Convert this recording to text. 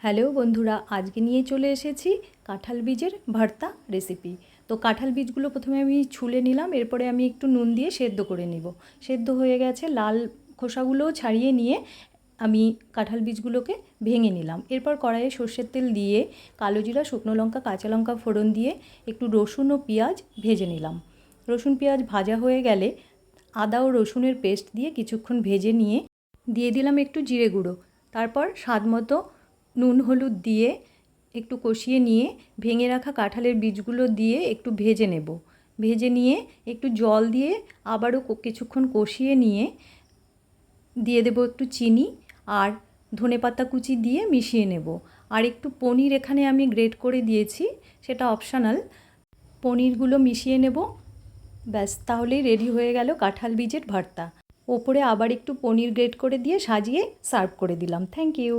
Hello বন্ধুরা, আজকে নিয়ে চলে এসেছি কাঁঠাল বীজের ভর্তা রেসিপি। তো কাঁঠাল বীজগুলো প্রথমে আমি ছুলে নিলাম, এরপরে আমি একটু নুন দিয়ে সেদ্ধ করে নিব। সেদ্ধ হয়ে গেছে, লাল খোসাগুলোও ছাড়িয়ে নিয়ে আমি কাঁঠাল বীজগুলোকে ভেঙে নিলাম। এরপর কড়াইয়ে সর্ষের তেল দিয়ে কালো জিরা, শুকনো লঙ্কা, কাঁচা লঙ্কা ফোড়ন দিয়ে একটু রসুন ও পেঁয়াজ ভেজে নিলাম। রসুন পেঁয়াজ ভাজা হয়ে গেলে আদা ও রসুনের পেস্ট দিয়ে কিছুক্ষণ ভেজে নিয়ে দিয়ে দিলাম একটু জিরে গুঁড়ো। তারপর স্বাদ মতো নুন হলুদ দিয়ে একটু কষিয়ে নিয়ে ভেঙে রাখা কাঁঠালের বীজগুলো দিয়ে একটু ভেজে নেব। ভেজে নিয়ে একটু জল দিয়ে আবারও কিছুক্ষণ কষিয়ে নিয়ে দিয়ে দেব একটু চিনি আর ধনেপাতা কুচি দিয়ে মিশিয়ে নেব। আর একটু পনির এখানে আমি গ্রেট করে দিয়েছি, সেটা অপশনাল। পনিরগুলো মিশিয়ে নেব, ব্যাস তাহলেই রেডি হয়ে গেল কাঁঠাল বীজের ভর্তা। ওপরে আবার একটু পনির গ্রেট করে দিয়ে সাজিয়ে সার্ভ করে দিলাম। Thank you.